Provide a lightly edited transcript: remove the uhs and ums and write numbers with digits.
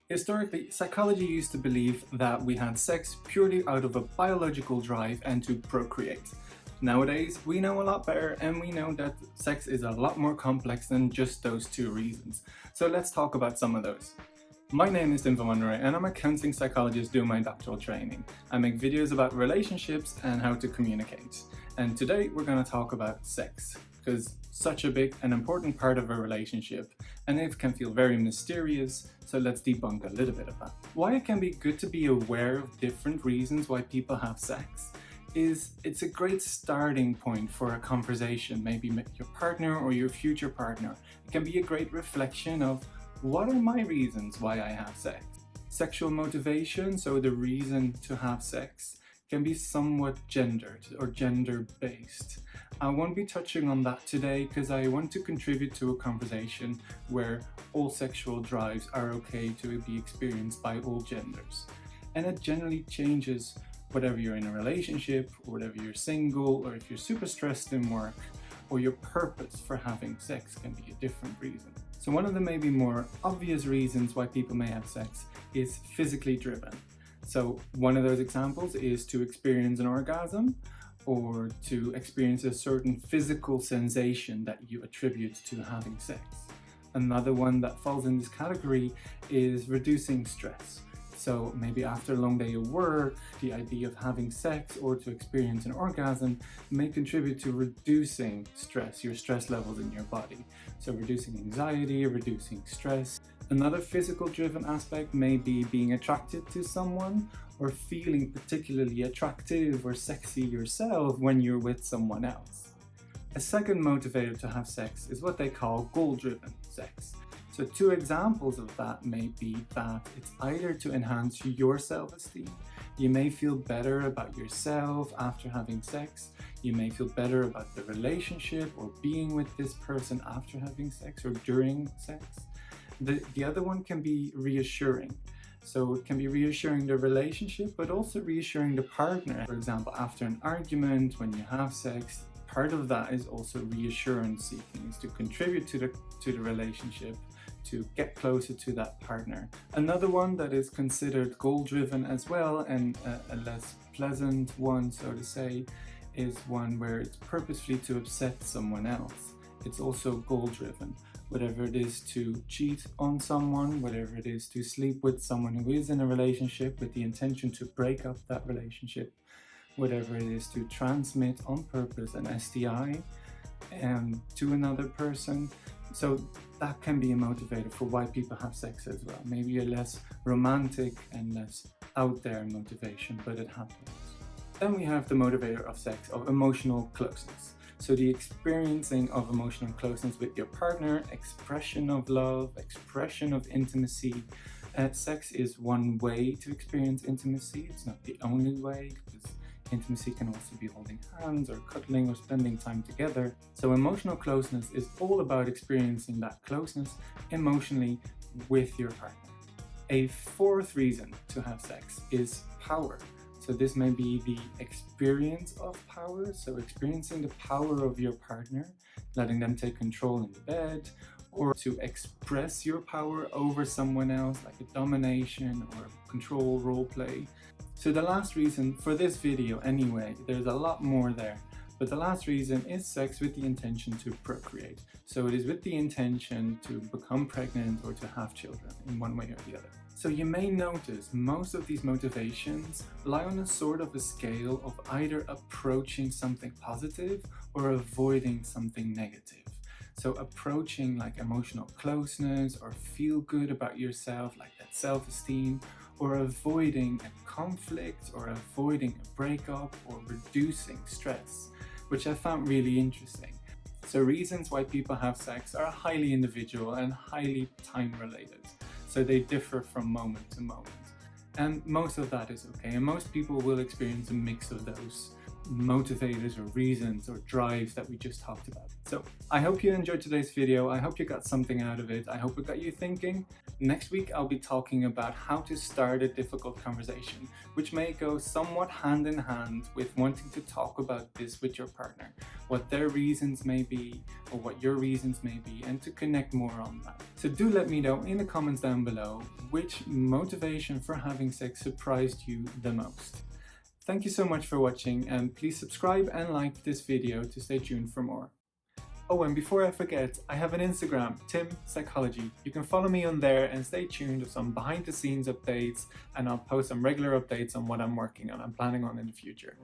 Historically, psychology used to believe that we had sex purely out of a biological drive and to procreate. Nowadays, we know a lot better and we know that sex is a lot more complex than just those two reasons. So let's talk about some of those. My name is Tim Vanderay and I'm a counseling psychologist doing my doctoral training. I make videos about relationships and how to communicate. And today we're going to talk about sex, because such a big and important part of a relationship, and it can feel very mysterious, so let's debunk a little bit of that. Why it can be good to be aware of different reasons why people have sex is it's a great starting point for a conversation, maybe with your partner or your future partner. It can be a great reflection of what are my reasons why I have sex. Sexual motivation, so the reason to have sex, can be somewhat gendered or gender-based. I won't be touching on that today because I want to contribute to a conversation where all sexual drives are okay to be experienced by all genders. And it generally changes whether you're in a relationship, or whether you're single, or if you're super stressed in work, or your purpose for having sex can be a different reason. So one of the maybe more obvious reasons why people may have sex is physically driven. So one of those examples is to experience an orgasm or to experience a certain physical sensation that you attribute to having sex. Another one that falls in this category is reducing stress. So maybe after a long day of work, the idea of having sex or to experience an orgasm may contribute to reducing stress, your stress levels in your body. So reducing anxiety, reducing stress. Another physical driven aspect may be being attracted to someone or feeling particularly attractive or sexy yourself when you're with someone else. A second motivator to have sex is what they call goal-driven sex. So two examples of that may be that it's either to enhance your self-esteem. You may feel better about yourself after having sex. You may feel better about the relationship or being with this person after having sex or during sex. The other one can be reassuring. So it can be reassuring the relationship, but also reassuring the partner. For example, after an argument, when you have sex, part of that is also reassurance seeking, is to contribute to the relationship, to get closer to that partner. Another one that is considered goal-driven as well, and a less pleasant one, so to say, is one where it's purposefully to upset someone else. It's also goal-driven. Whatever it is to cheat on someone, whatever it is to sleep with someone who is in a relationship with the intention to break up that relationship, whatever it is to transmit on purpose an STI to another person. So that can be a motivator for why people have sex as well. Maybe a less romantic and less out there motivation, but it happens. Then we have the motivator of sex, of emotional closeness. So the experiencing of emotional closeness with your partner, expression of love, expression of intimacy. Sex is one way to experience intimacy. It's not the only way, because intimacy can also be holding hands or cuddling or spending time together. So emotional closeness is all about experiencing that closeness emotionally with your partner. A fourth reason to have sex is power. So this may be the experience of power, so experiencing the power of your partner, letting them take control in the bed, or to express your power over someone else, like a domination or control role play. So the last reason for this video anyway, there's a lot more there, but the last reason is sex with the intention to procreate. So it is with the intention to become pregnant or to have children in one way or the other. So you may notice most of these motivations lie on a sort of a scale of either approaching something positive or avoiding something negative. So approaching like emotional closeness or feel good about yourself, like that self-esteem, or avoiding a conflict or avoiding a breakup or reducing stress, which I found really interesting. So reasons why people have sex are highly individual and highly time related. So they differ from moment to moment. And most of that is okay. And most people will experience a mix of those motivators or reasons or drives that we just talked about. So I hope you enjoyed today's video. I hope you got something out of it. I hope it got you thinking. Next week, I'll be talking about how to start a difficult conversation, which may go somewhat hand in hand with wanting to talk about this with your partner, what their reasons may be or what your reasons may be, and to connect more on that. So do let me know in the comments down below which motivation for having sex surprised you the most. Thank you so much for watching, and please subscribe and like this video to stay tuned for more. Oh, and before I forget, I have an Instagram, Tim Psychology. You can follow me on there and stay tuned with some behind the scenes updates, and I'll post some regular updates on what I'm working on, I'm planning on in the future.